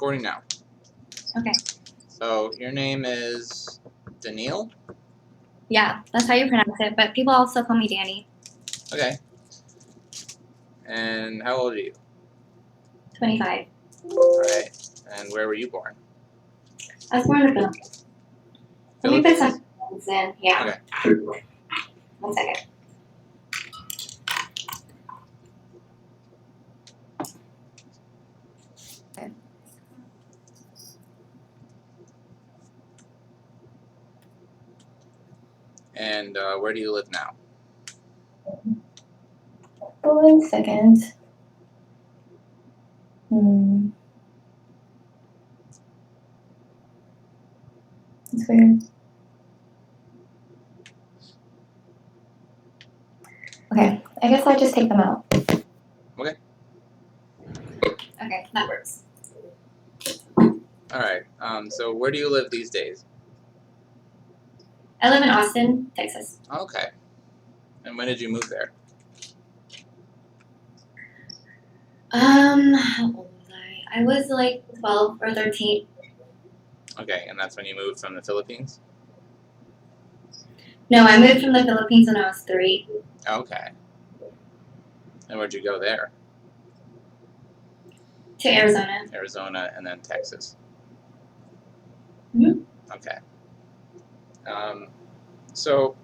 recording now. Okay. So your name is Daniil? Yeah, that's how you pronounce it, but people also call me Dani. Okay. And how old are you? 25. Alright. And where were you born? I was born in the Philippines. Let me put some things in. Yeah. Okay. 1 second. Okay. And where do you live now? 1 second. It's weird. Okay, I guess I'll just take them out. Okay. Okay, that works. Alright. So where do you live these days? I live in Austin, Texas. Okay. And when did you move there? How old was I? I was like 12 or 13. Okay, and that's when you moved from the Philippines? No, I moved from the Philippines when I was 3. Okay. And where'd you go there? To Arizona. Arizona and then Texas. Mm-hmm. Okay. So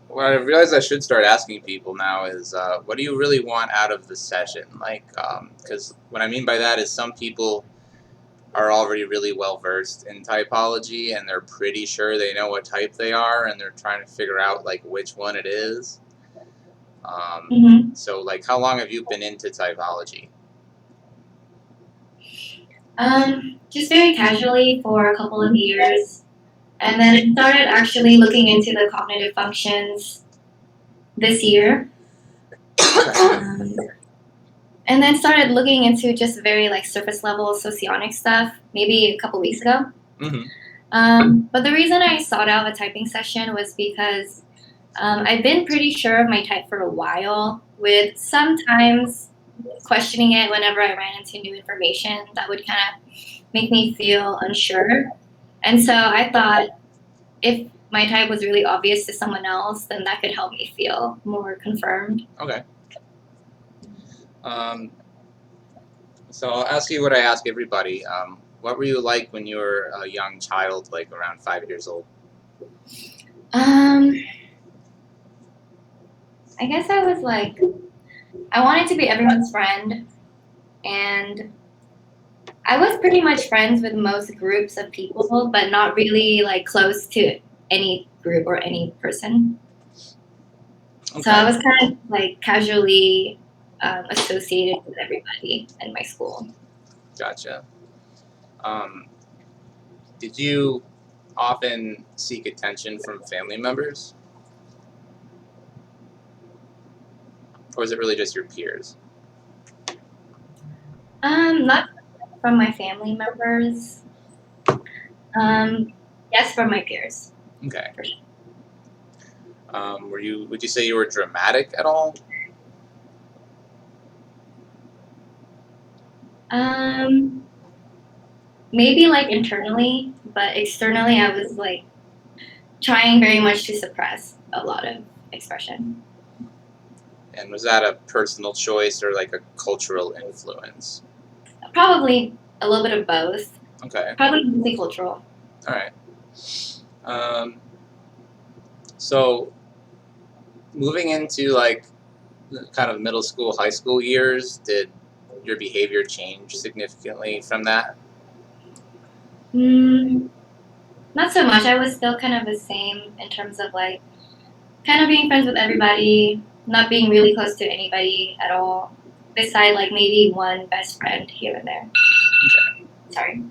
what I realize I should start asking people now is, what do you really want out of the session? Like, because what I mean by that is some people are already really well versed in typology and they're pretty sure they know what type they are and they're trying to figure out like which one it is. So like, how long have you been into typology? Just very casually for a couple of years. And then I started actually looking into the cognitive functions this year. And then started looking into just very like surface level socionic stuff maybe a couple weeks ago. But the reason I sought out a typing session was because I've been pretty sure of my type for a while, with sometimes questioning it whenever I ran into new information that would kind of make me feel unsure. And so I thought if my type was really obvious to someone else, then that could help me feel more confirmed. Okay. So I'll ask you what I ask everybody. What were you like when you were a young child, like around 5 years old? I guess I was like, I wanted to be everyone's friend, and I was pretty much friends with most groups of people, but not really like close to any group or any person. Okay. So I was kind of like casually associated with everybody in my school. Gotcha. Did you often seek attention from family members? Or was it really just your peers? Not from my family members. Yes, from my peers. Okay. For sure. Would you say you were dramatic at all? Maybe like internally, but externally I was like trying very much to suppress a lot of expression. And was that a personal choice or like a cultural influence? Probably a little bit of both. Okay. Probably mostly cultural. All right. So moving into like kind of middle school, high school years, did your behavior change significantly from that? Not so much. I was still kind of the same in terms of like kind of being friends with everybody, not being really close to anybody at all, beside like maybe one best friend here and there. Okay. Sorry.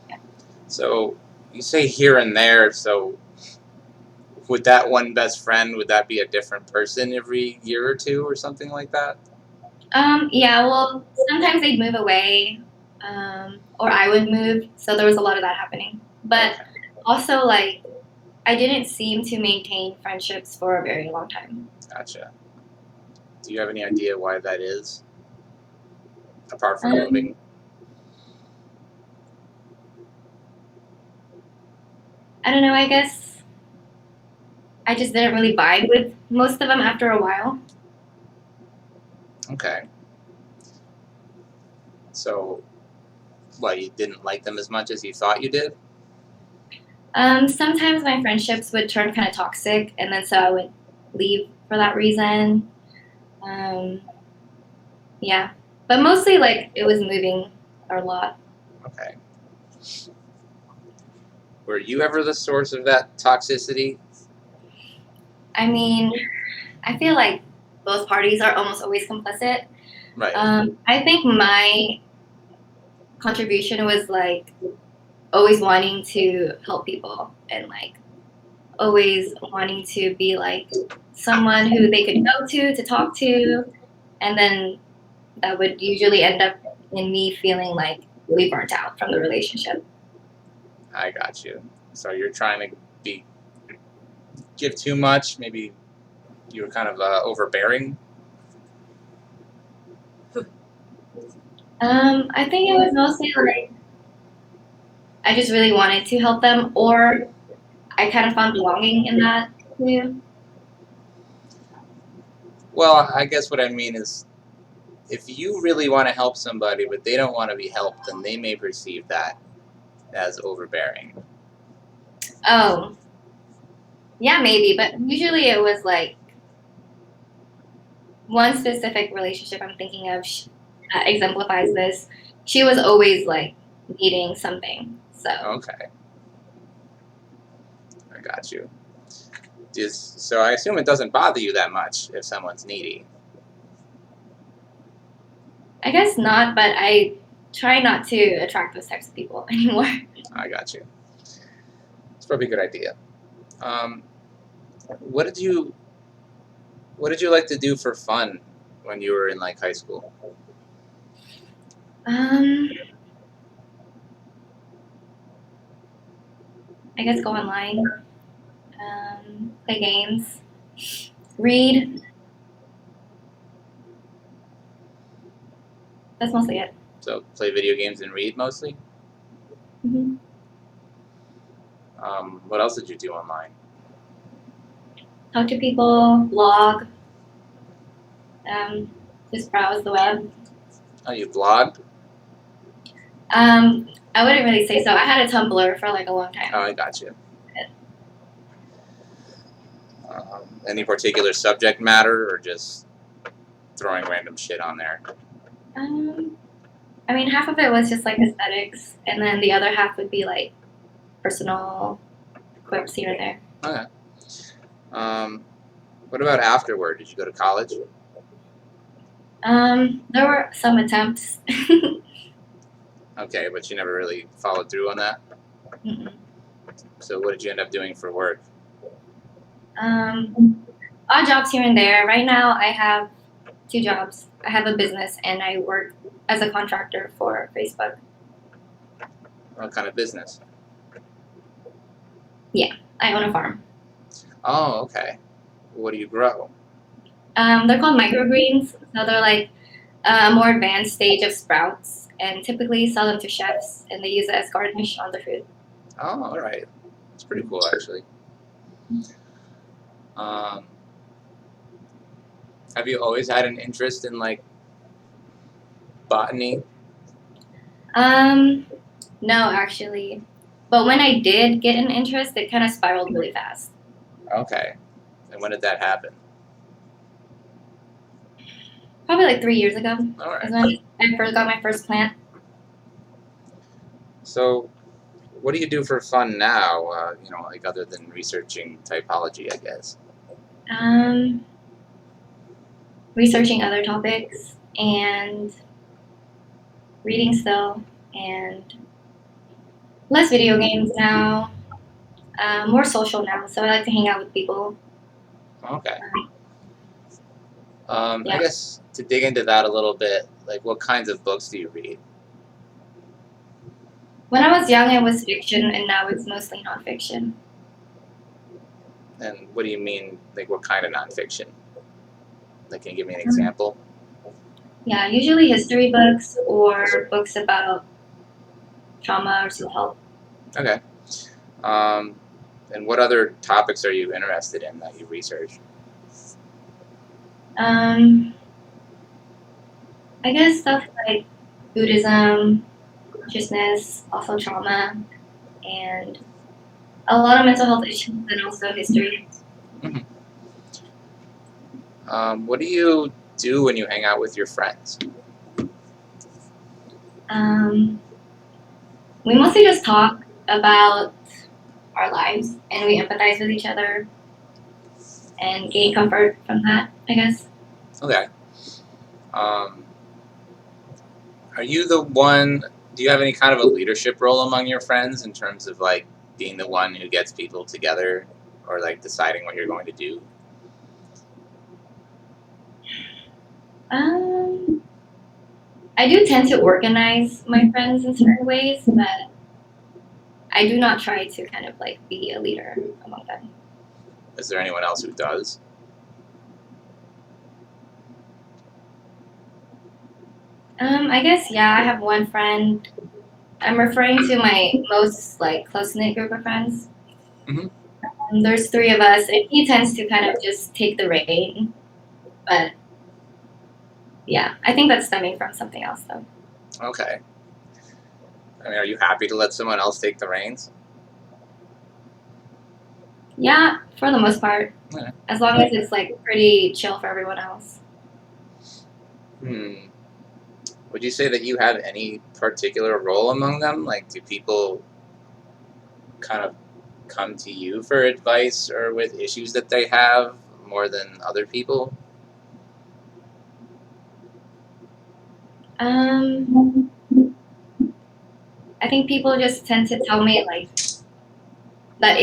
Yeah. So you say here and there, so would that one best friend, would that be a different person every year or two or something like that? Yeah, well, sometimes they'd move away, or I would move, so there was a lot of that happening. But also, like, I didn't seem to maintain friendships for a very long time. Gotcha. Do you have any idea why that is? Apart from moving? I don't know, I guess I just didn't really vibe with most of them after a while. Okay. So, what, you didn't like them as much as you thought you did? Sometimes my friendships would turn kind of toxic, and then so I would leave for that reason. Yeah, but mostly like it was moving a lot. Okay. Were you ever the source of that toxicity? I mean, I feel like both parties are almost always complicit. Right. I think my contribution was like always wanting to help people and like always wanting to be like someone who they could go to talk to, and then that would usually end up in me feeling like really burnt out from the relationship. I got you. So you're trying to give too much. Maybe you were kind of overbearing. I think it was mostly like I just really wanted to help them, or I kind of found belonging in that too. Well, I guess what I mean is, if you really want to help somebody but they don't want to be helped, then they may perceive that as overbearing. Oh, yeah, maybe, but usually it was like one specific relationship I'm thinking of exemplifies this. She was always like needing something, so. Okay. I got you. So I assume it doesn't bother you that much if someone's needy. I guess not, but I try not to attract those types of people anymore. I got you. It's probably a good idea. What did you like to do for fun when you were in like high school? I guess go online, play games, read. That's mostly it. So play video games and read mostly? Mm-hmm. What else did you do online? Talk to people, blog, just browse the web. Oh, you blogged? I wouldn't really say so. I had a Tumblr for like a long time. Oh, I got you. Any particular subject matter, or just throwing random shit on there? I mean, half of it was just like aesthetics, and then the other half would be like personal quips here and there. Okay. What about afterward? Did you go to college? There were some attempts. Okay, but you never really followed through on that? Mm-mm. So what did you end up doing for work? Odd jobs here and there. Right now, I have 2 jobs. I have a business, and I work as a contractor for Facebook. What kind of business? I own a farm. Oh, okay. What do you grow? They're called microgreens, so they're like a more advanced stage of sprouts, and typically sell them to chefs, and they use it as garnish on their food. Oh, all right. It's pretty cool, actually. Have you always had an interest in like botany? No, actually. But when I did get an interest, it kind of spiraled really fast. Okay. And when did that happen? Probably like 3 years ago All right. is when I first got my first plant. So, what do you do for fun now? Like other than researching typology, I guess. Researching other topics and reading still, and less video games now. More social now, so I like to hang out with people. Okay. Yeah. I guess to dig into that a little bit, like what kinds of books do you read? When I was young, it was fiction, and now it's mostly nonfiction. And what do you mean, like what kind of nonfiction? Like, can you give me an example? Yeah, usually history books or books about trauma or self-help. Okay. And what other topics are you interested in that you research? I guess stuff like Buddhism, consciousness, also trauma, and a lot of mental health issues and also history. Mm-hmm. What do you do when you hang out with your friends? We mostly just talk about our lives and we empathize with each other and gain comfort from that, I guess. Okay. Are you the one? Do you have any kind of a leadership role among your friends in terms of like being the one who gets people together or like deciding what you're going to do? I do tend to organize my friends in certain ways, but I do not try to kind of like be a leader among them. Is there anyone else who does? I guess, yeah, I have one friend. I'm referring to my most like close-knit group of friends. Mm-hmm. There's three of us, and he tends to kind of just take the reign. But yeah, I think that's stemming from something else, though. Okay. I mean, are you happy to let someone else take the reins? Yeah, for the most part. Okay. As long as it's like pretty chill for everyone else. Would you say that you have any particular role among them? Like, do people kind of come to you for advice or with issues that they have more than other people? I think people just tend to tell me like that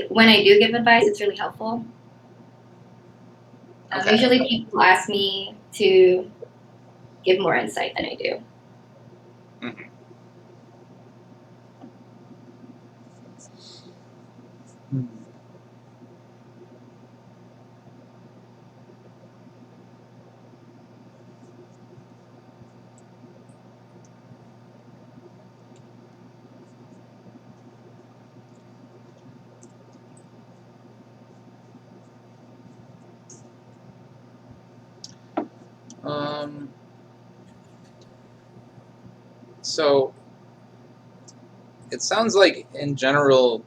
when I do give advice, it's really helpful. Okay. Usually people ask me to give more insight than I do. Mm-hmm. So it sounds like in general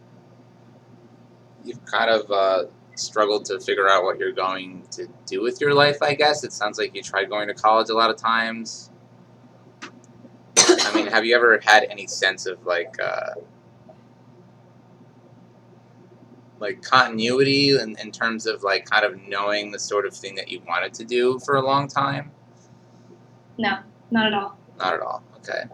you've kind of struggled to figure out what you're going to do with your life, I guess. It sounds like you tried going to college a lot of times. I mean, have you ever had any sense of like continuity in terms of like kind of knowing the sort of thing that you wanted to do for a long time? No, not at all. Not at all. Okay.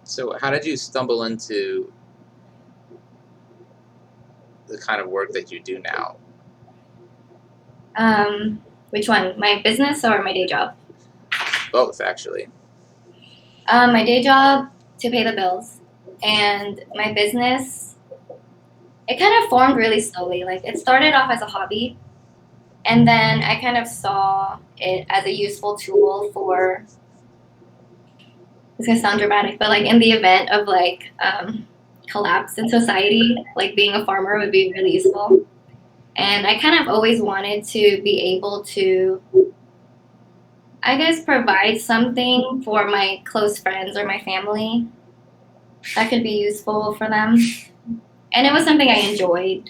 So how did you stumble into the kind of work that you do now? Which one? My business or my day job? Both, actually. My day job to pay the bills, and my business. It kind of formed really slowly. Like it started off as a hobby, and then I kind of saw it as a useful tool for. It's gonna sound dramatic, but like in the event of like collapse in society, like being a farmer would be really useful. And I kind of always wanted to be able to, I guess, provide something for my close friends or my family that could be useful for them. And it was something I enjoyed.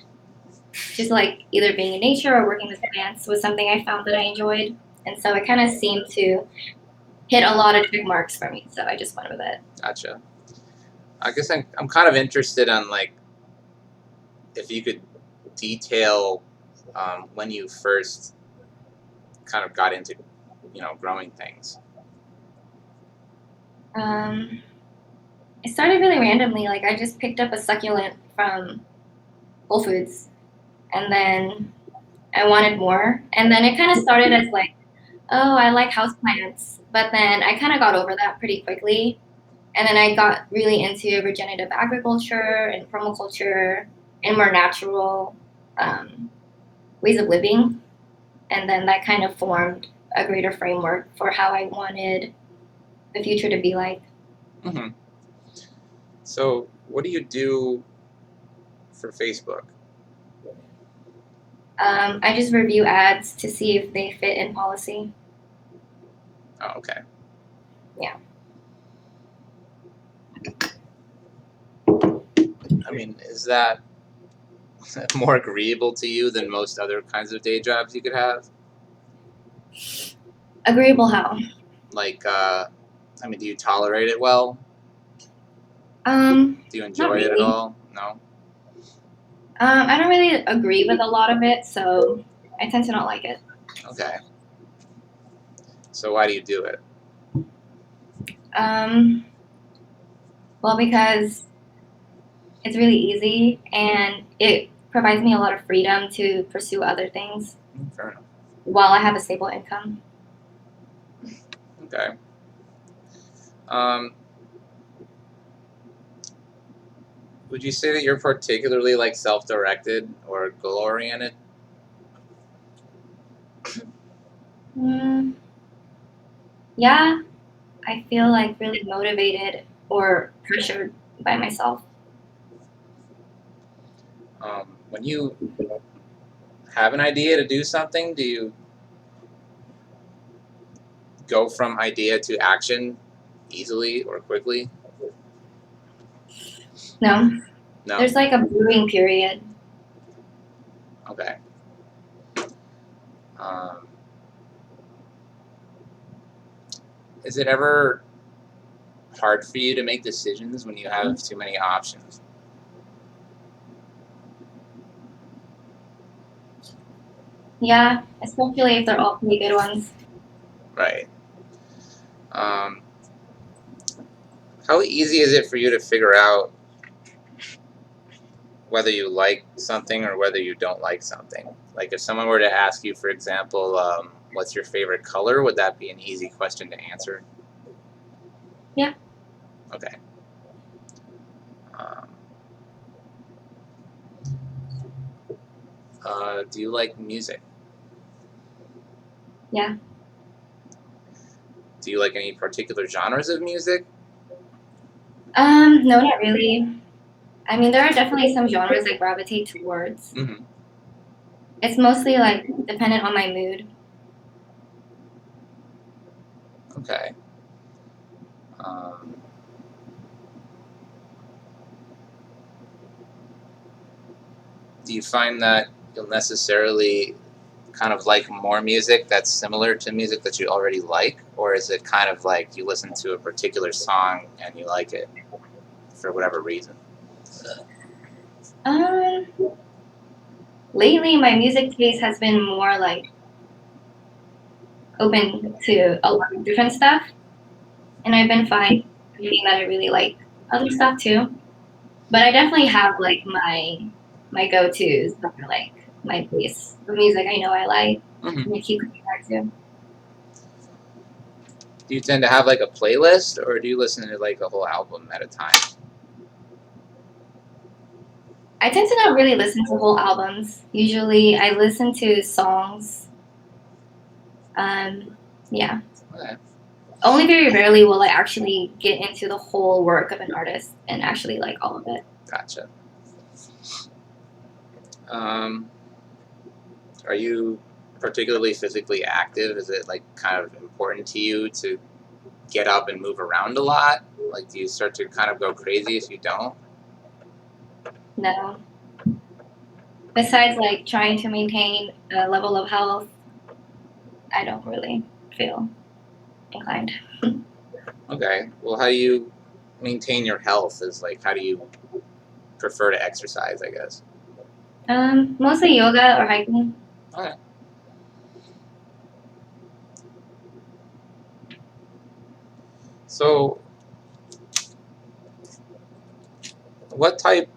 Just like either being in nature or working with plants was something I found that I enjoyed. And so it kind of seemed to hit a lot of check marks for me. So I just went with it. Gotcha. I guess I'm kind of interested on like if you could detail when you first kind of got into growing things. It started really randomly. Like I just picked up a succulent from Whole Foods, and then I wanted more. And then it kind of started as like, oh, I like houseplants, but then I kind of got over that pretty quickly. And then I got really into regenerative agriculture and permaculture. and more natural ways of living. And then that kind of formed a greater framework for how I wanted the future to be like. Mm-hmm. So, what do you do for Facebook? I just review ads to see if they fit in policy. Oh, okay. Yeah. I mean, is that more agreeable to you than most other kinds of day jobs you could have? Agreeable how? Like, I mean, do you tolerate it well? Do you not enjoy it at really. all? No? I don't really agree with a lot of it, so I tend to not like it. Okay. So why do you do it? Well, because it's really easy and it provides me a lot of freedom to pursue other things Fair enough. while I have a stable income. Okay. Would you say that you're particularly like self-directed or goal-oriented? Yeah, I feel like really motivated or pressured by myself. When you have an idea to do something, do you go from idea to action easily or quickly? No, No? there's like a brewing period. Okay. Um, is it ever hard for you to make decisions when you have too many options? Yeah, especially if they're all pretty good ones. Right. How easy is it for you to figure out whether you like something or whether you don't like something? Like if someone were to ask you, for example, what's your favorite color, would that be an easy question to answer? Yeah. Okay. Um, do you like music? Yeah. Do you like any particular genres of music? No, not really. I mean, there are definitely some genres I gravitate towards. Mm-hmm. It's mostly like dependent on my mood. Okay. Um, do you find that you'll necessarily kind of like more music that's similar to music that you already like, or is it kind of like you listen to a particular song and you like it for whatever reason? Um, Lately my music taste has been more like open to a lot of different stuff, and I've been finding that I really like other stuff too. But I definitely have like my go tos, like my base of music I know I like, Mm-hmm. and I keep coming back to. Do you tend to have like a playlist, or do you listen to like a whole album at a time? I tend to not really listen to whole albums. Usually, I listen to songs. Yeah. Okay. Only very rarely will I actually get into the whole work of an artist and actually like all of it. Gotcha. Um, are you particularly physically active? Is it like kind of important to you to get up and move around a lot? Like, do you start to kind of go crazy if you don't? No. Besides, like trying to maintain a level of health, I don't really feel inclined. Okay. Well, how do you maintain your health? Is like, how do you prefer to exercise, I guess? Mostly yoga or hiking. Okay. So, what type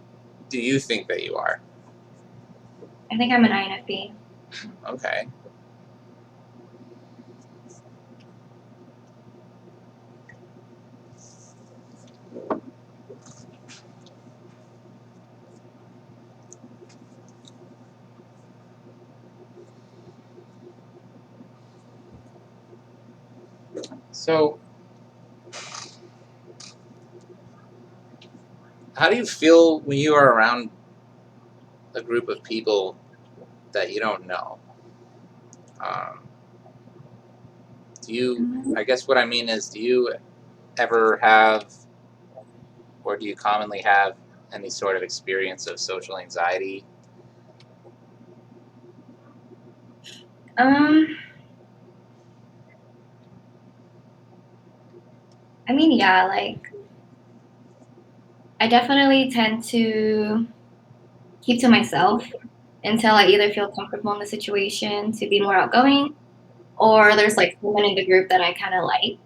do you think that you are? I think I'm an INFP. Okay. So, how do you feel when you are around a group of people that you don't know? Um, I guess what I mean is, do you ever have, or do you commonly have any sort of experience of social anxiety? I mean, yeah, like I definitely tend to keep to myself until I either feel comfortable in the situation to be more outgoing, or there's like someone in the group that I kind of like.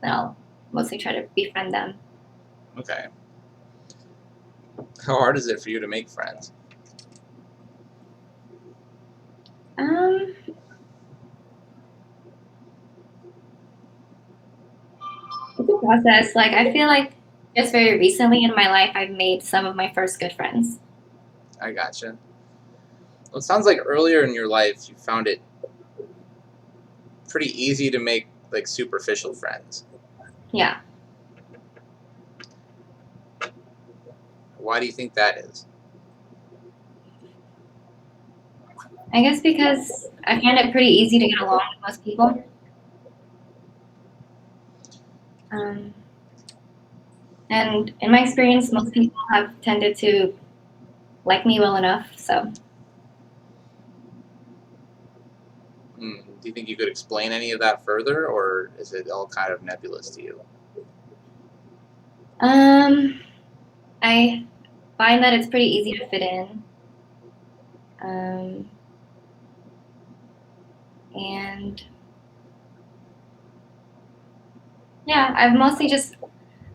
Then I'll mostly try to befriend them. Okay. How hard is it for you to make friends? It's a process. Like I feel like just very recently in my life, I've made some of my first good friends. I gotcha. Well, it sounds like earlier in your life you found it pretty easy to make like superficial friends. Yeah. Why do you think that is? I guess because I find it pretty easy to get along with most people. And in my experience, most people have tended to like me well enough. So, Do you think you could explain any of that further, or is it all kind of nebulous to you? I find that it's pretty easy to fit in. And yeah,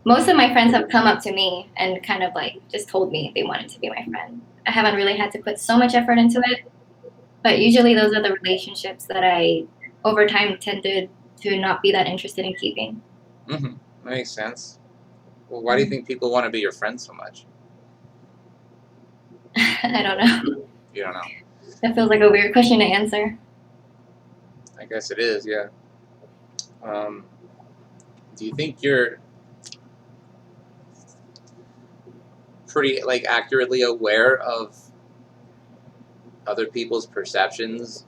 most of my friends have come up to me and kind of like just told me they wanted to be my friend. I haven't really had to put so much effort into it, but usually those are the relationships that I, over time, tended to not be that interested in keeping. That makes sense. Well, why do you think people want to be your friend so much? I don't know. You don't know. That feels like a weird question to answer. I guess it is, yeah. Do you think you're pretty like accurately aware of other people's perceptions,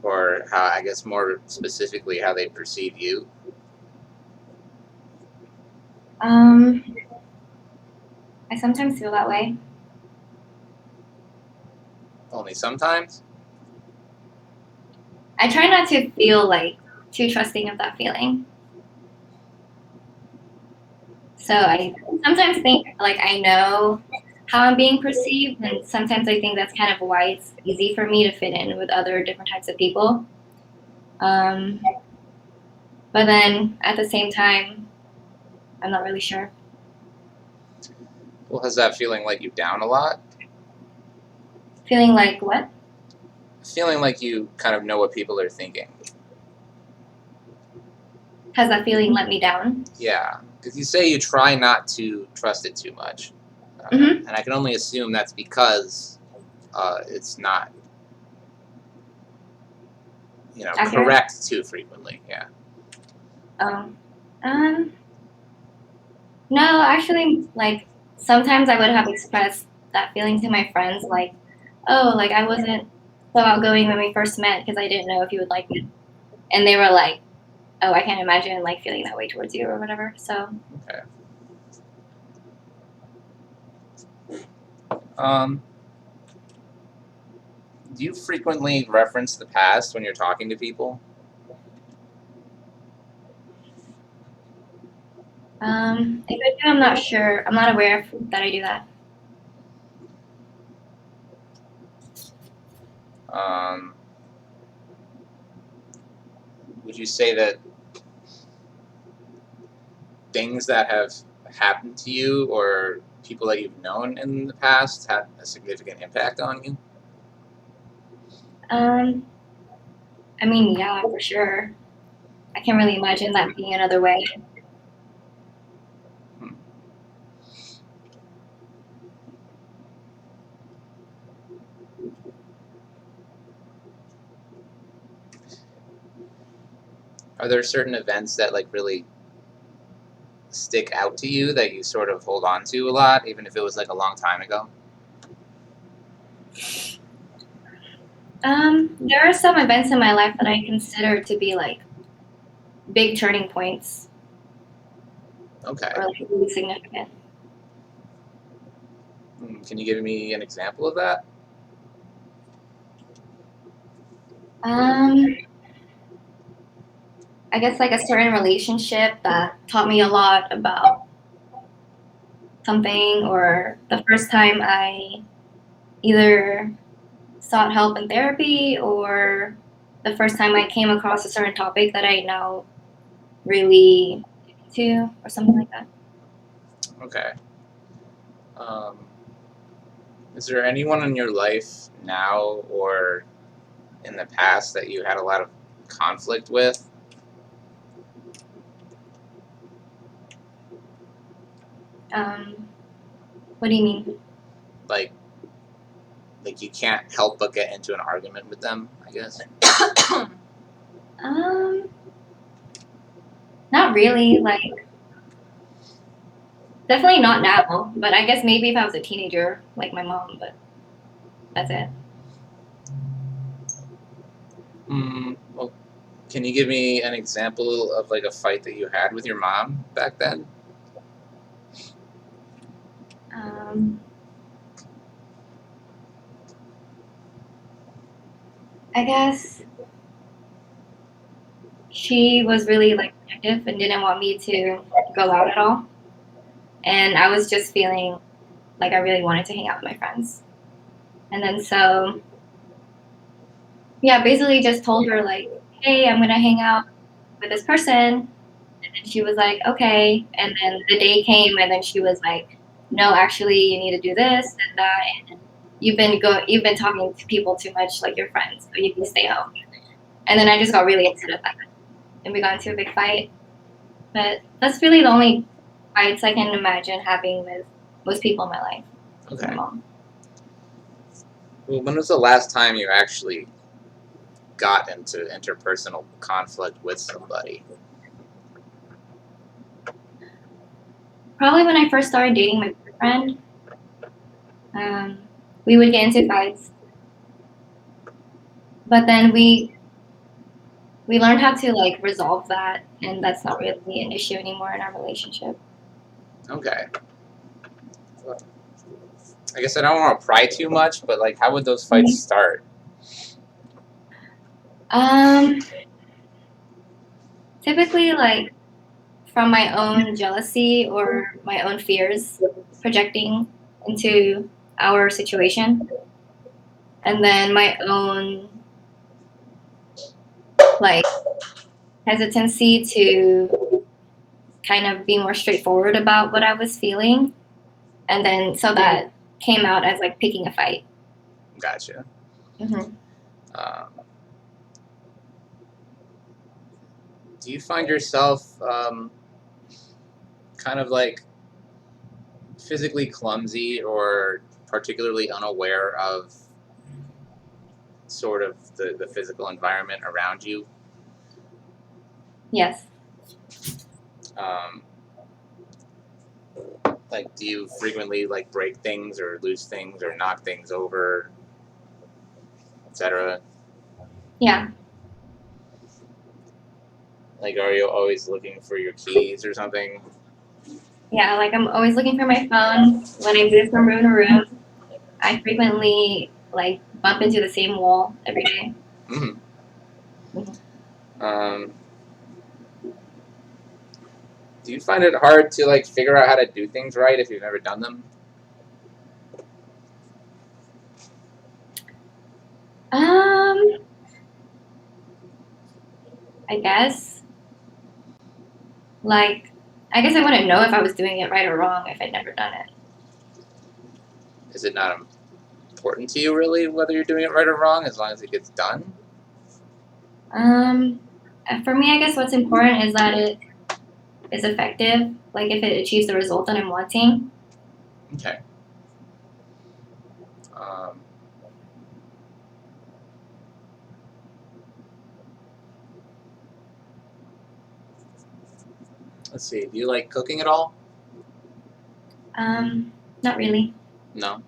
or how, I guess more specifically, how they perceive you? I sometimes feel that way. Only sometimes? I try not to feel like too trusting of that feeling. So I sometimes think like I know how I'm being perceived, and sometimes I think that's kind of why it's easy for me to fit in with other different types of people. Um, but then at the same time, I'm not really sure. Well, has that feeling let you down a lot? Feeling like what? Feeling like you kind of know what people are thinking. Has that feeling let me down? Yeah, because you say you try not to trust it too much. And I can only assume that's because it's not, correct too frequently. Yeah. No, actually, like sometimes I would have expressed that feeling to my friends, like, oh, like I wasn't so outgoing when we first met because I didn't know if you would like me, and they were like, oh, I can't imagine like feeling that way towards you or whatever. So. Okay. Um, do you frequently reference the past when you're talking to people? If I do, I'm not sure. I'm not aware that I do that. Um, would you say that things that have happened to you or people that you've known in the past had a significant impact on you? I mean, yeah, for sure. I can't really imagine that being another way. Are there certain events that like really stick out to you that you sort of hold on to a lot, even if it was like a long time ago? There are some events in my life that I consider to be like big turning points. Okay. Or like really significant. Can you give me an example of that? I guess like a certain relationship that taught me a lot about something, or the first time I either sought help in therapy, or the first time I came across a certain topic that I now really into, or something like that. Okay. Is there anyone in your life now or in the past that you had a lot of conflict with? What do you mean? Like you can't help but get into an argument with them, I guess. Not really. Like, definitely not now. But I guess maybe if I was a teenager, like my mom. But that's it. Well, can you give me an example of like a fight that you had with your mom back then? I guess she was really like protective and didn't want me to go out at all. And I was just feeling like I really wanted to hang out with my friends. And then so, yeah, basically just told her like, hey, I'm gonna hang out with this person. And then she was like, okay. And then the day came, and then she was like, no, actually, you need to do this and that. And you've been talking to people too much, like your friends, so you can stay home. And then I just got really upset at that, and we got into a big fight. But that's really the only fights I can imagine having with most people in my life. Okay. My mom. Well, when was the last time you actually got into interpersonal conflict with somebody? Probably when I first started dating my boyfriend. We would get into fights, but then we learned how to like resolve that, and that's not really an issue anymore in our relationship. Okay. Well, I guess I don't want to pry too much, but like, how would those fights start? Typically, like from my own jealousy or my own fears projecting into our situation, and then my own like hesitancy to kind of be more straightforward about what I was feeling, and then so that came out as like picking a fight. Gotcha. Mm-hmm. Do you find yourself kind of like physically clumsy or particularly unaware of sort of the physical environment around you? Yes. Like, do you frequently like break things or lose things or knock things over, etc.? Yeah. Like, are you always looking for your keys or something? Yeah, like I'm always looking for my phone when I move from room to room. I frequently like bump into the same wall every day. Mm-hmm. Do you find it hard to like figure out how to do things right if you've never done them? I guess. Like, I guess I wouldn't know if I was doing it right or wrong if I'd never done it. Is it not important to you really whether you're doing it right or wrong as long as it gets done? For me, I guess what's important is that it is effective. Like if it achieves the result that I'm wanting. Okay. Let's see. Do you like cooking at all? Not really. No.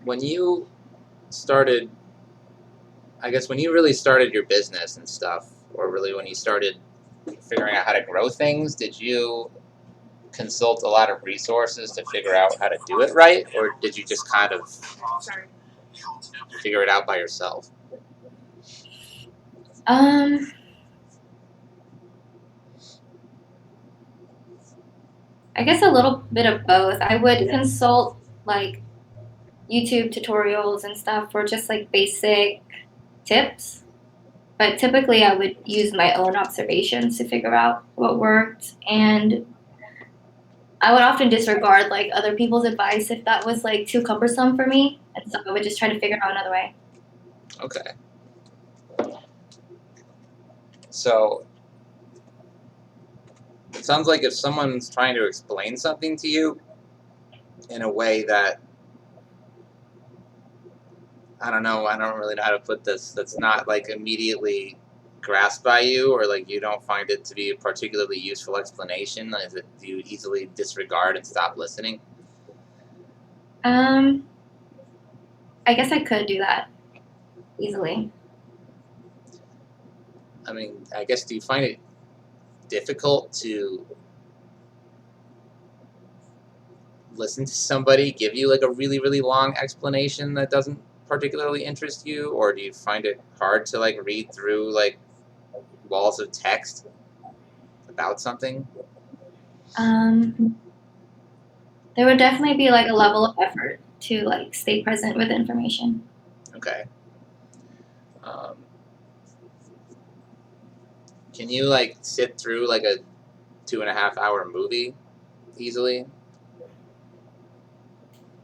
When you started, I guess when you really started your business and stuff, or really when you started figuring out how to grow things, did you consult a lot of resources to figure out how to do it right, or did you just kind of figure it out by yourself? I guess a little bit of both. I would consult like YouTube tutorials and stuff for just like basic tips. But typically, I would use my own observations to figure out what worked. And I would often disregard like other people's advice if that was like too cumbersome for me. And so I would just try to figure out another way. Okay. So it sounds like if someone's trying to explain something to you in a way that, I don't know, I don't really know how to put this, that's not like immediately grasped by you, or like you don't find it to be a particularly useful explanation, do you easily disregard and stop listening? I guess I could do that easily. I mean, I guess, do you find it difficult to listen to somebody give you like a really, really long explanation that doesn't particularly interest you, or do you find it hard to like read through like walls of text about something? There would definitely be like a level of effort to like stay present with information. Okay. Um, can you like sit through like a 2.5 hour movie easily?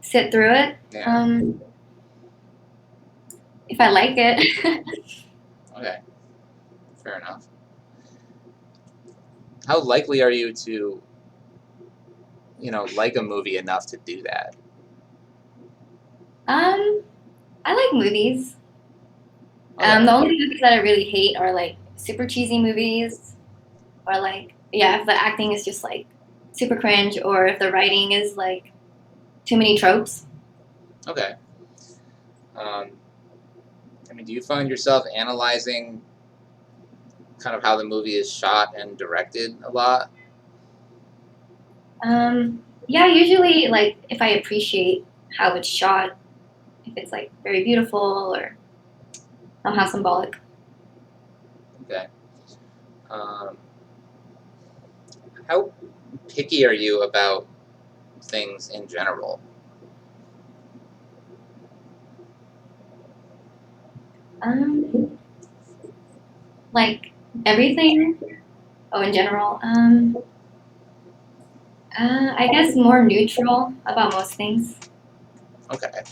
Sit through it. Yeah. If I like it. Okay. Fair enough. How likely are you to, like a movie enough to do that? I like movies. Okay. The only movies that I really hate are like super cheesy movies, or like yeah, if the acting is just like super cringe, or if the writing is like too many tropes. Okay. Um, I mean, do you find yourself analyzing kind of how the movie is shot and directed a lot? Yeah, usually like if I appreciate how it's shot, if it's like very beautiful or somehow symbolic. Okay. Um, how picky are you about things in general? Um, like everything. Oh, in general. I guess more neutral about most things. Okay.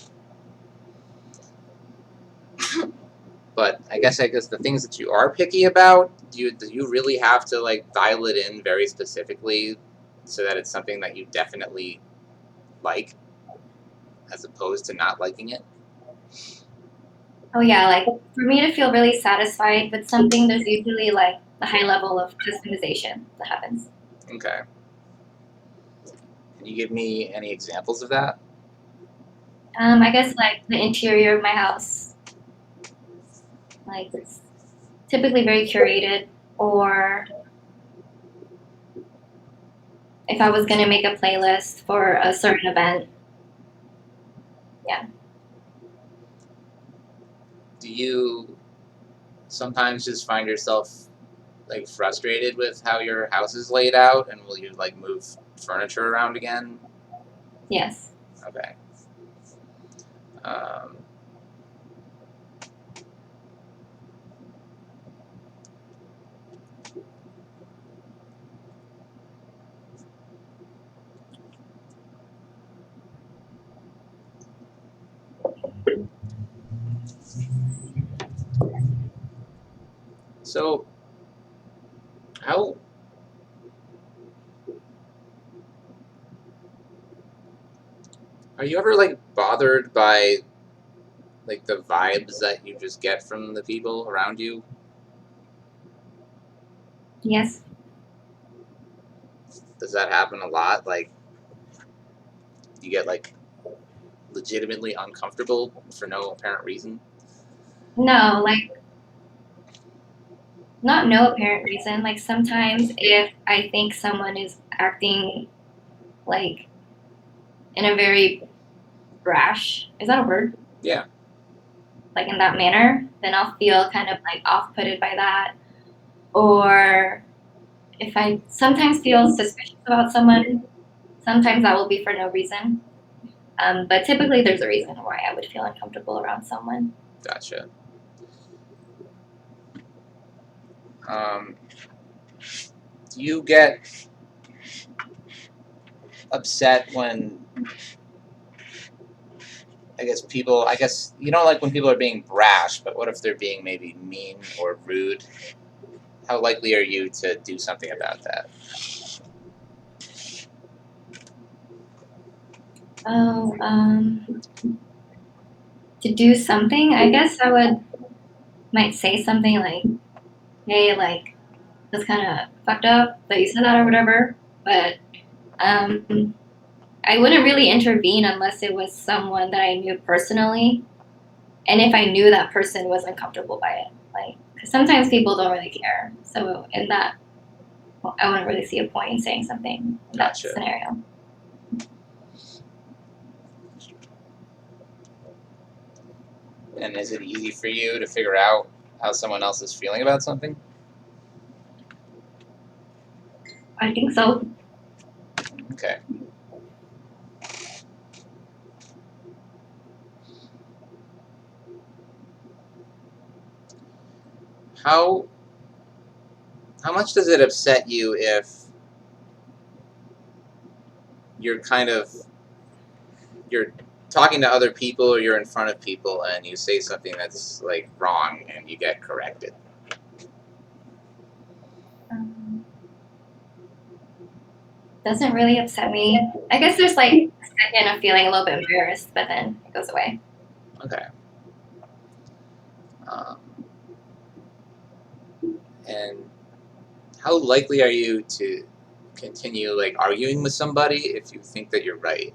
But I guess the things that you are picky about, do you really have to like dial it in very specifically so that it's something that you definitely like, as opposed to not liking it? Oh yeah, like for me to feel really satisfied with something, there's usually like a high level of customization that happens. Okay. Can you give me any examples of that? I guess like the interior of my house, like it's typically very curated. Or if I was gonna make a playlist for a certain event, yeah. Do you sometimes just find yourself like frustrated with how your house is laid out, and will you like move furniture around again? Yes. Okay. Um, so how are you ever like bothered by like the vibes that you just get from the people around you? Yes. Does that happen a lot? Like, you get like legitimately uncomfortable for no apparent reason? No, like not no apparent reason. Like sometimes if I think someone is acting like in a very brash, is that a word? Yeah. Like in that manner, then I'll feel kind of like off-putted by that. Or if I sometimes feel suspicious about someone, sometimes that will be for no reason. But typically there's a reason why I would feel uncomfortable around someone. Gotcha. Do you get upset when, I guess you don't like when people are being brash, but what if they're being maybe mean or rude? How likely are you to do something about that? Oh, to do something, I guess might say something like, "Hey, like that's kind of fucked up that you said that or whatever." But I wouldn't really intervene unless it was someone that I knew personally, and if I knew that person was uncomfortable by it. Like, cause sometimes people don't really care. So in that, well, I wouldn't really see a point in saying something in that Gotcha. scenario. And is it easy for you to figure out how someone else is feeling about something? I think so. Okay. How much does it upset you if you're you're talking to other people or you're in front of people and you say something that's like wrong and you get corrected? Doesn't really upset me. I guess there's like a second of feeling a little bit embarrassed, but then it goes away. Okay. Um, and how likely are you to continue like arguing with somebody if you think that you're right?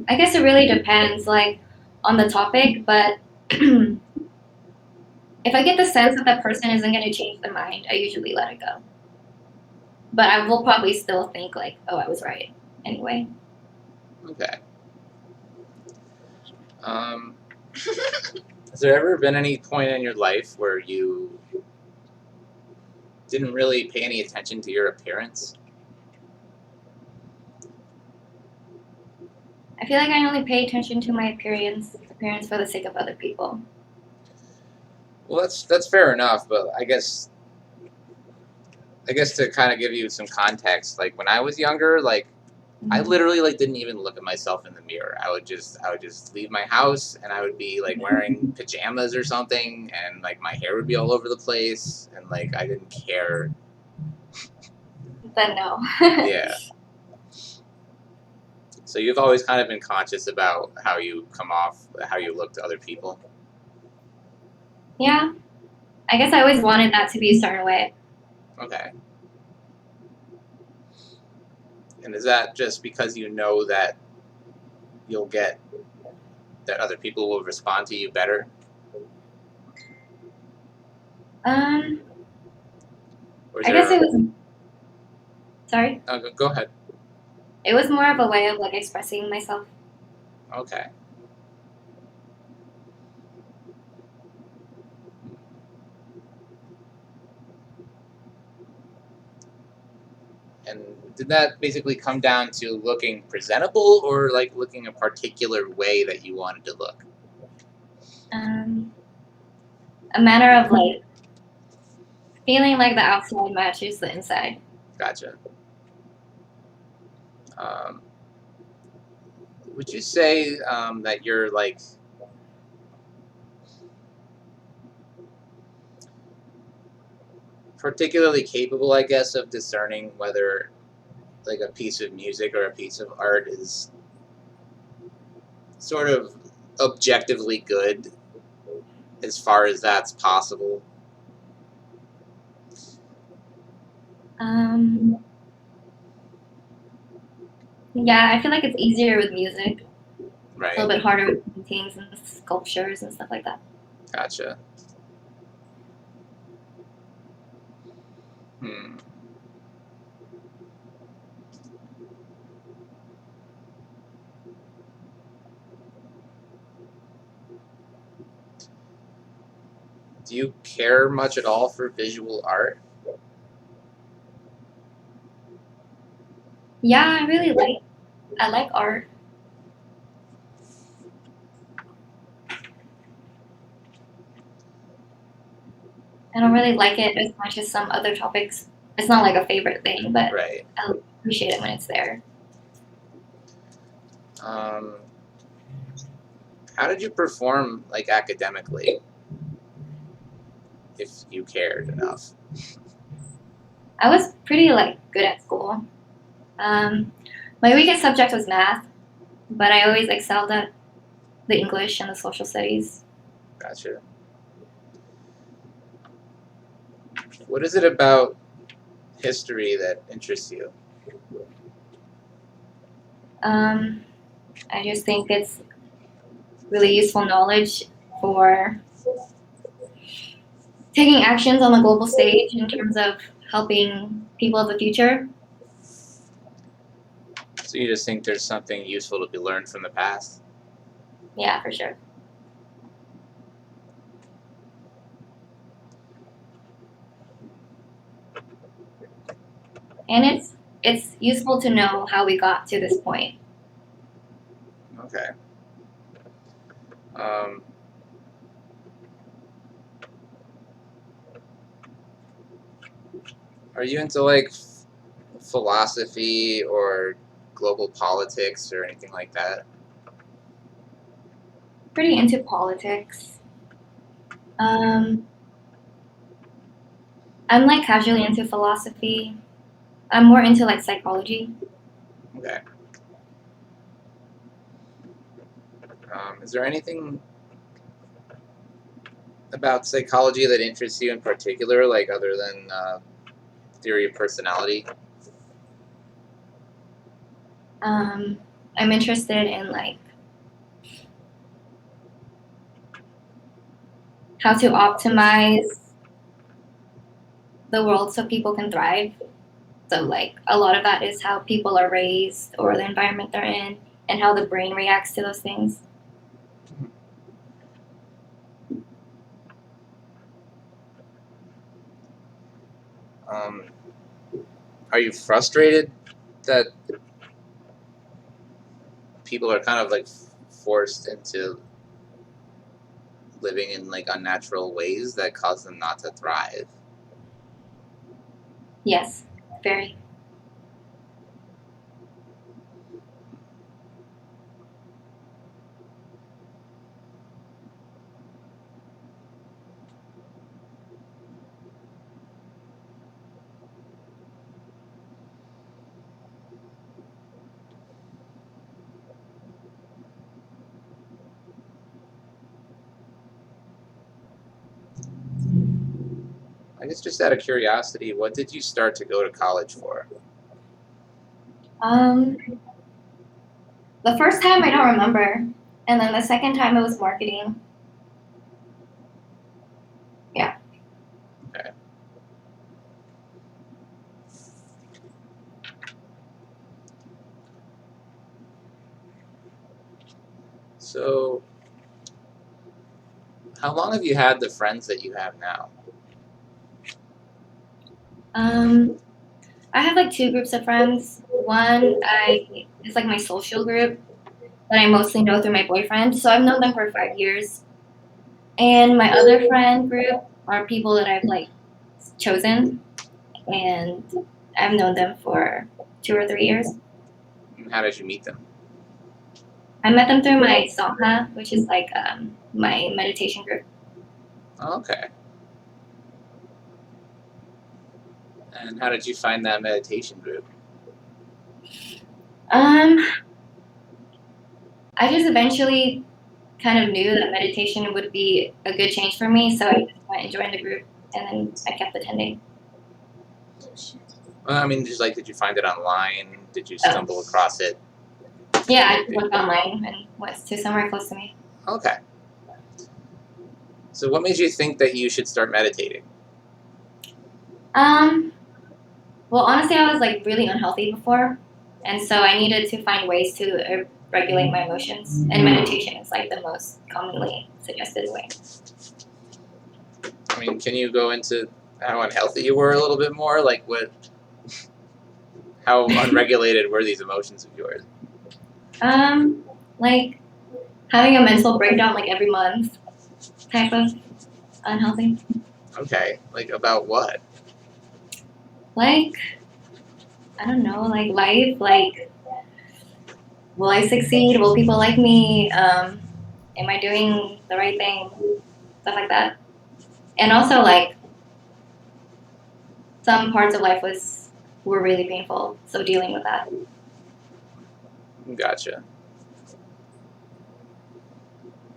I guess it really depends, like, on the topic, but if I get the sense that that person isn't going to change their mind, I usually let it go. But I will probably still think, like, oh, I was right anyway. Okay. Um, has there ever been any point in your life where you didn't really pay any attention to your appearance? I feel like I only pay attention to my appearance for the sake of other people. Well, that's fair enough, but I guess to kind of give you some context, like when I was younger, like I literally like didn't even look at myself in the mirror. I would just leave my house and I would be like wearing pajamas or something and like my hair would be all over the place and like I didn't care. Then no. Yeah. So you've always kind of been conscious about how you come off, how you look to other people. Yeah, I guess I always wanted that to be a certain way. Okay. And is that just because you know that you'll get that other people will respond to you better? Um, Or is I guess there? it was. Sorry, Go ahead. it was more of a way of like expressing myself. Okay. And did that basically come down to looking presentable or like looking a particular way that you wanted to look? Um, a manner of like feeling like the outside matches the inside. Gotcha. Um, would you say that you're like particularly capable, I guess, of discerning whether like a piece of music or a piece of art is sort of objectively good as far as that's possible? Yeah, I feel like it's easier with music. Right. A little bit harder with paintings and sculptures and stuff like that. Gotcha. Do you care much at all for visual art? Yeah, I like art. I don't really like it as much as some other topics. It's not like a favorite thing, but Right. I appreciate it when it's there. How did you perform, like, academically, if you cared enough? I was pretty like good at school. My weakest subject was math, but I always excelled at the English and the social studies. Gotcha. What is it about history that interests you? I just think it's really useful knowledge for taking actions on the global stage in terms of helping people of the future. So you just think there's something useful to be learned from the past? Yeah, for sure. And it's useful to know how we got to this point. Okay. Are you into, like, philosophy or global politics or anything like that? Pretty into politics. I'm like casually into philosophy. I'm more into like psychology. Okay. Is there anything about psychology that interests you in particular, like other than theory of personality? I'm interested in like how to optimize the world so people can thrive. So like a lot of that is how people are raised or the environment they're in and how the brain reacts to those things. Are you frustrated that people are kind of like forced into living in like unnatural ways that cause them not to thrive? Yes, very. I guess just out of curiosity, what did you start to go to college for? The first time I don't remember, and then the second time it was marketing. Yeah. Okay. So, how long have you had the friends that you have now? I have like two groups of friends. One is like my social group that I mostly know through my boyfriend. So I've known them for 5 years. And my other friend group are people that I've like chosen, and I've known them for 2 or 3 years. How did you meet them? I met them through my Sangha, which is like my meditation group. Okay. And how did you find that meditation group? I just eventually kind of knew that meditation would be a good change for me, so I just went and joined the group, and then I kept attending. Well, I mean, did you find it online? Did you stumble across it? Yeah, I looked online and went to somewhere close to me. Okay. So what made you think that you should start meditating? Well, honestly, I was like really unhealthy before, and so I needed to find ways to regulate my emotions, and meditation is like the most commonly suggested way. I mean, can you go into how unhealthy you were a little bit more? Like how unregulated were these emotions of yours? Like having a mental breakdown like every month, type of unhealthy. Okay, like about what? Like, I don't know, like life, like, will I succeed? Will people like me? Am I doing the right thing? Stuff like that. And also, like, some parts of life were really painful, so dealing with that. Gotcha.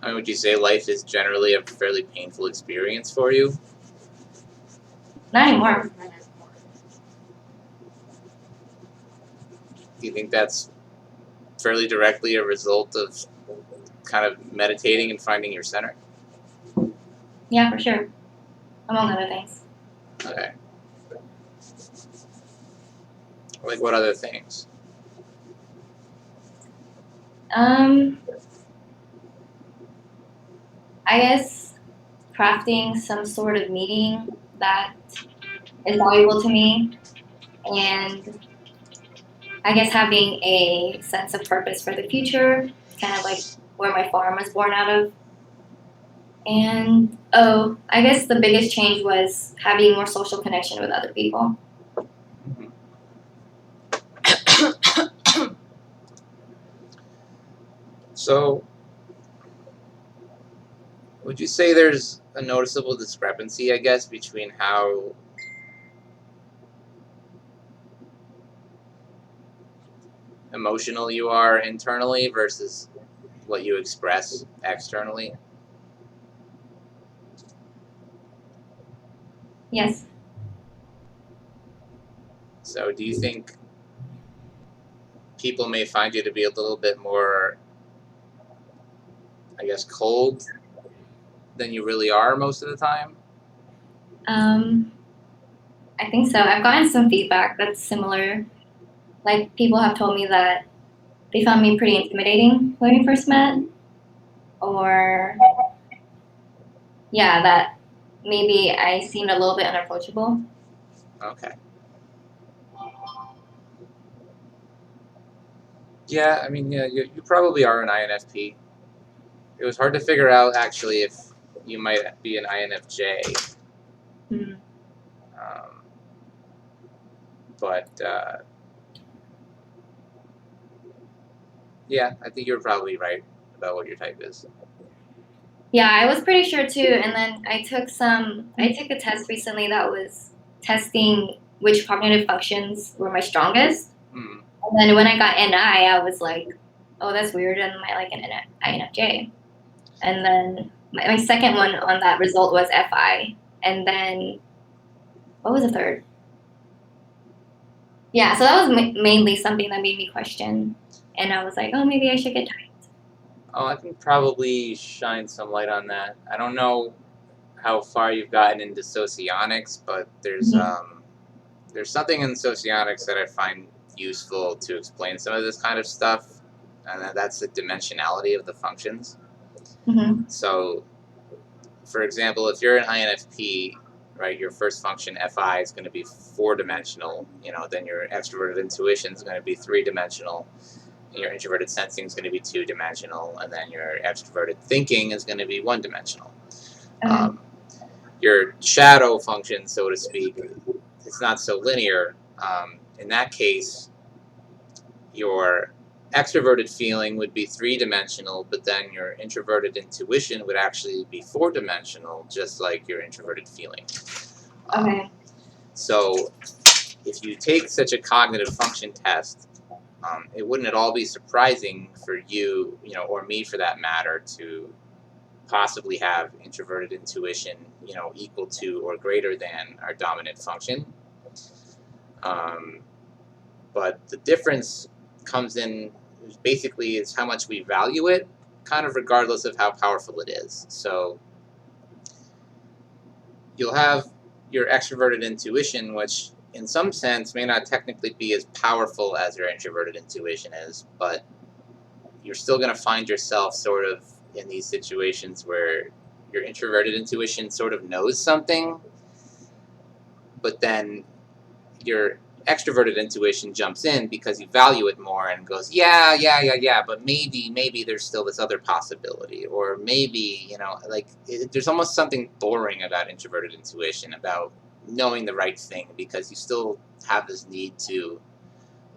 I mean, would you say life is generally a fairly painful experience for you? Not anymore. Do you think that's fairly directly a result of kind of meditating and finding your center? Yeah, for sure. Among other things. Okay. Like what other things? I guess crafting some sort of meaning that is valuable to me, and I guess having a sense of purpose for the future, kind of like where my farm was born out of. And I guess the biggest change was having more social connection with other people. So, would you say there's a noticeable discrepancy, I guess, between how emotional you are internally versus what you express externally? Yes. So, do you think people may find you to be a little bit more, I guess, cold than you really are most of the time? I think so. I've gotten some feedback that's similar. Like, people have told me that they found me pretty intimidating when we first met, or yeah, that maybe I seemed a little bit unapproachable. Okay. Yeah, I mean, yeah, you probably are an INFP. It was hard to figure out, actually, if you might be an INFJ. Hmm. But, yeah, I think you're probably right about what your type is. Yeah, I was pretty sure too. And then I took a test recently that was testing which cognitive functions were my strongest. Hmm. And then when I got NI, I was like, oh, that's weird. And I like an INFJ. And then my second one on that result was FI. And then what was the third? Yeah, so that was mainly something that made me question. And I was like, oh, maybe I should get typed. Oh, I can probably shine some light on that. I don't know how far you've gotten into socionics, but there's something in socionics that I find useful to explain some of this kind of stuff, and that's the dimensionality of the functions. Mm-hmm. So, for example, if you're an INFP, right, your first function FI is going to be four-dimensional. Then your extroverted intuition is going to be three-dimensional. Your introverted sensing is going to be two-dimensional, and then your extroverted thinking is going to be one-dimensional. Okay. Your shadow function, so to speak, it's not so linear. In that case, your extroverted feeling would be three-dimensional, but then your introverted intuition would actually be four-dimensional, just like your introverted feeling. Okay. So if you take such a cognitive function test, it wouldn't at all be surprising for you, or me for that matter, to possibly have introverted intuition, equal to or greater than our dominant function. But the difference comes in basically is how much we value it, kind of regardless of how powerful it is. So you'll have your extroverted intuition, which in some sense may not technically be as powerful as your introverted intuition is, but you're still going to find yourself sort of in these situations where your introverted intuition sort of knows something, but then your extroverted intuition jumps in because you value it more and goes, yeah, but maybe there's still this other possibility, or maybe, there's almost something boring about introverted intuition, about knowing the right thing, because you still have this need to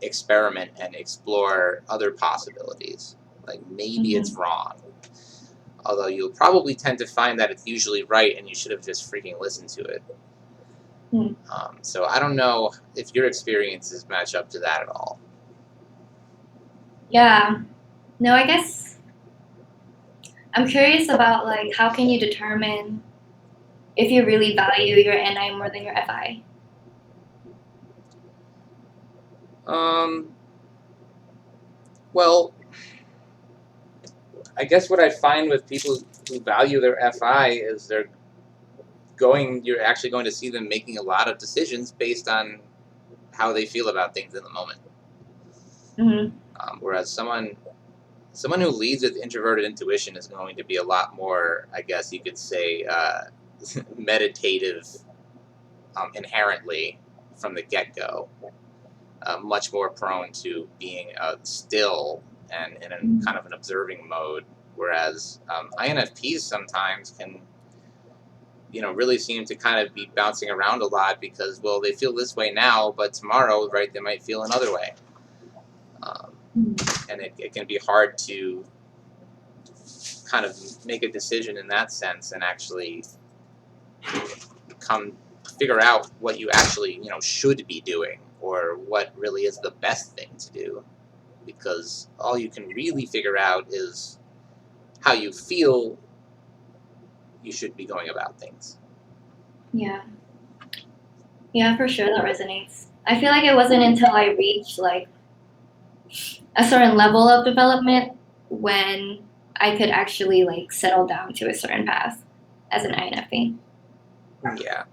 experiment and explore other possibilities. Like maybe it's wrong. Although you'll probably tend to find that it's usually right and you should have just freaking listened to it. So I don't know if your experiences match up to that at all. Yeah. No, I guess I'm curious about, like, how can you determine if you really value your NI more than your FI? Well, I guess what I find with people who value their FI is you're actually going to see them making a lot of decisions based on how they feel about things in the moment. Whereas someone who leads with introverted intuition is going to be a lot more, I guess you could say, meditative inherently from the get-go. Much more prone to being still and in a kind of an observing mode, whereas INFPs sometimes can, really seem to kind of be bouncing around a lot because, well, they feel this way now, but tomorrow, right, they might feel another way. And it can be hard to kind of make a decision in that sense and actually figure out what you actually, should be doing, or what really is the best thing to do, because all you can really figure out is how you feel you should be going about things. Yeah, for sure, that resonates. I feel like it wasn't until I reached, like, a certain level of development when I could actually, like, settle down to a certain path as an INFP. Yeah.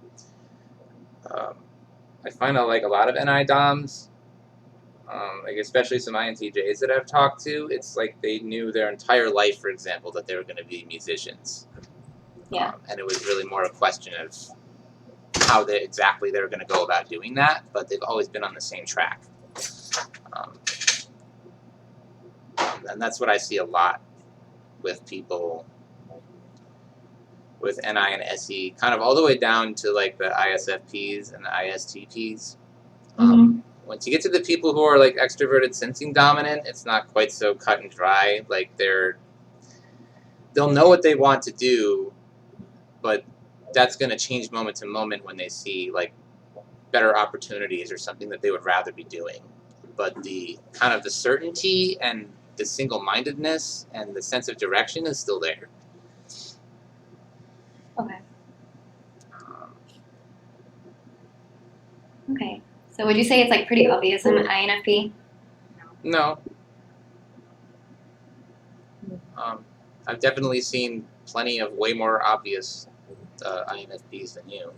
I find out, like, a lot of NI DOMs, like especially some INTJs that I've talked to, it's like they knew their entire life, for example, that they were going to be musicians. And it was really more a question of how they were going to go about doing that, but they've always been on the same track. And that's what I see a lot with people with NI and SE, kind of all the way down to like the ISFPs and the ISTPs. Once you get to the people who are like extroverted sensing dominant, it's not quite so cut and dry. Like they'll know what they want to do, but that's going to change moment to moment when they see like better opportunities or something that they would rather be doing. But the kind of the certainty and the single-mindedness and the sense of direction is still there. Okay. So would you say it's like pretty obvious I'm an INFP? No. I've definitely seen plenty of way more obvious INFPs than you.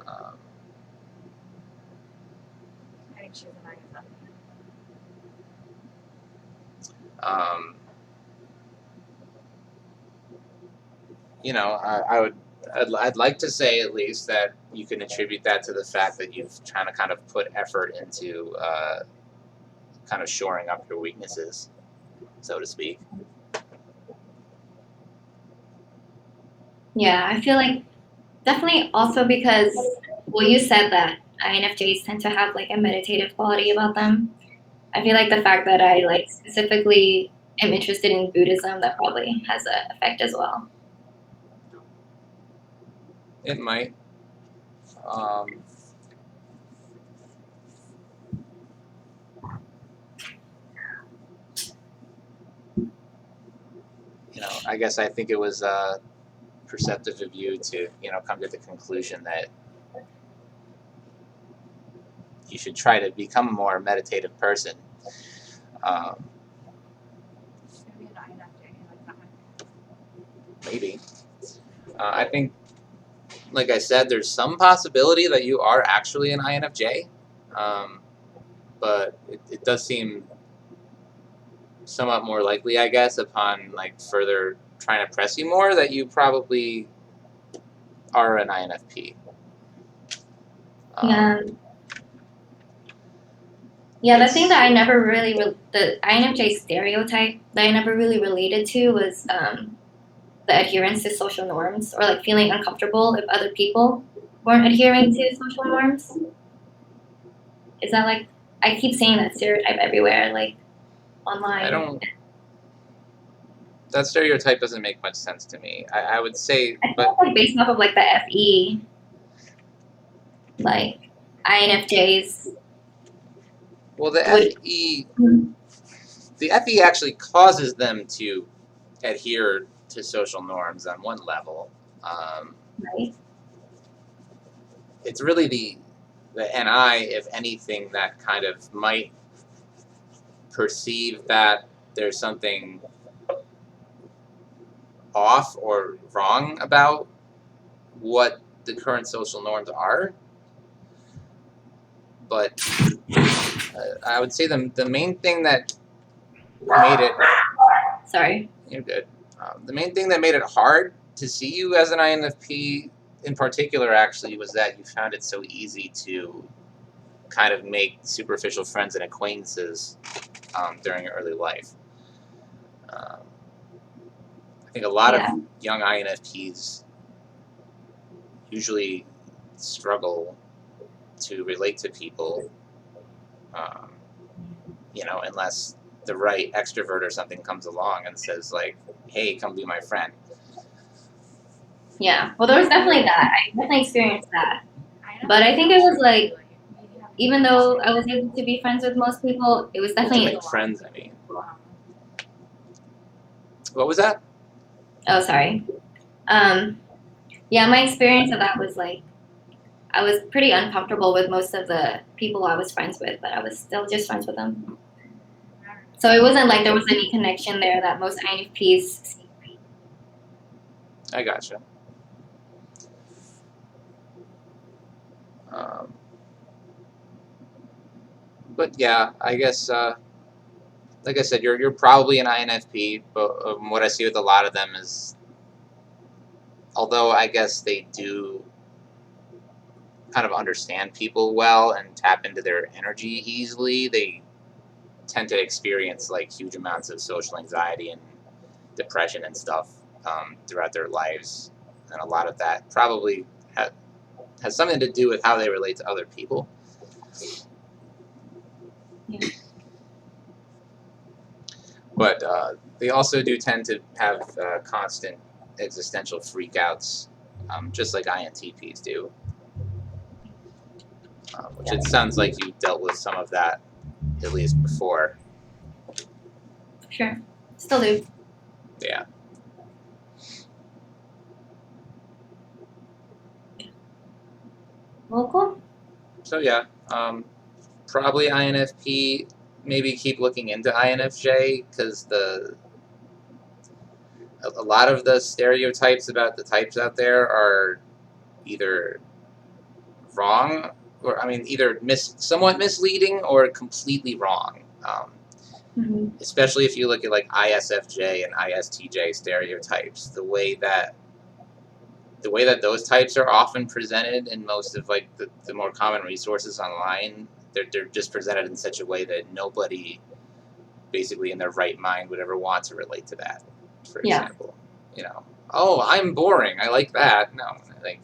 I think she's an INFP. I'd like to say at least that you can attribute that to the fact that you've trying to kind of put effort into kind of shoring up your weaknesses, so to speak. Yeah, I feel like definitely also because, well, you said that INFJs tend to have like a meditative quality about them. I feel like the fact that I like specifically am interested in Buddhism, that probably has an effect as well. It might. I guess I think it was perceptive of you to, come to the conclusion that you should try to become a more meditative person. Maybe an INFJ, like that. Maybe. I think, like I said, there's some possibility that you are actually an INFJ, but it does seem somewhat more likely, I guess, upon like further trying to press you more, that you probably are an INFP. Yeah. Yeah, the thing that I never really, the INFJ stereotype that I never really related to was the adherence to social norms, or like feeling uncomfortable if other people weren't adhering to social norms. Is that like, I keep saying that stereotype everywhere, like online. That stereotype doesn't make much sense to me. I would say, I think but it's like based off of like the FE, like INFJs. well, the would- FE actually causes them to adhere to social norms on one level. Right. It's really the NI, if anything, that kind of might perceive that there's something off or wrong about what the current social norms are. But I would say the main thing that made it... Sorry. You're good. The main thing that made it hard to see you as an INFP in particular, actually, was that you found it so easy to kind of make superficial friends and acquaintances during your early life. I think a lot of young INFPs usually struggle to relate to people, unless the right extrovert or something comes along and says, like, hey, come be my friend. Yeah, well, there was definitely that. I definitely experienced that. But I think it was like, even though I was able to be friends with most people, it was definitely... To make friends, I mean. What was that? Oh, sorry. Yeah, my experience of that was like, I was pretty uncomfortable with most of the people I was friends with, but I was still just friends with them. So it wasn't like there was any connection there that most INFPs see. I gotcha. But yeah, I guess, like I said, you're probably an INFP, but what I see with a lot of them is, although I guess they do kind of understand people well and tap into their energy easily, they tend to experience like huge amounts of social anxiety and depression and stuff throughout their lives, and a lot of that probably has something to do with how they relate to other people. Yeah. But they also do tend to have constant existential freakouts, just like INTPs do. Which it sounds like you dealt with some of that, at least before. Sure. Still do. Yeah. Well, cool. So yeah, probably INFP. Maybe keep looking into INFJ, because a lot of the stereotypes about the types out there are either wrong, or either somewhat misleading or completely wrong. Especially if you look at like ISFJ and ISTJ stereotypes, the way that those types are often presented in most of like the more common resources online, they're just presented in such a way that nobody basically in their right mind would ever want to relate to that. For example, oh, I'm boring, I like that. No, like.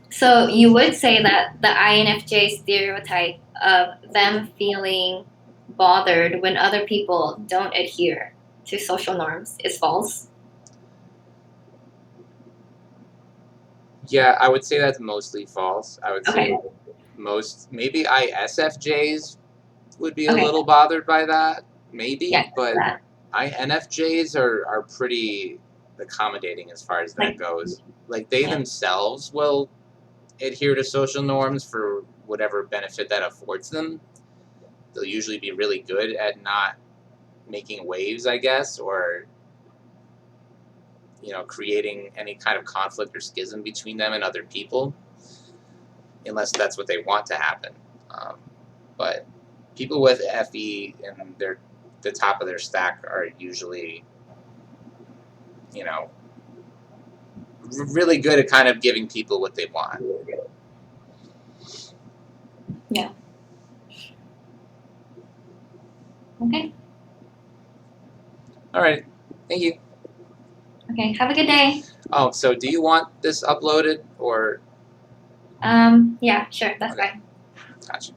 So you would say that the INFJ stereotype of them feeling bothered when other people don't adhere to social norms is false? Yeah, I would say that's mostly false. I would say Okay. maybe ISFJs would be a Okay. little bothered by that, maybe, Yeah, but that. NFJs are pretty accommodating as far as that Like, goes. Like they yeah. themselves will adhere to social norms for whatever benefit that affords them. They'll usually be really good at not making waves, I guess, or creating any kind of conflict or schism between them and other people, unless that's what they want to happen. But people with FE and the top of their stack are usually, really good at kind of giving people what they want. Yeah. Okay. All right. Thank you. Okay. Have a good day. Oh, so do you want this uploaded or? Yeah, sure. That's Okay. fine. Gotcha.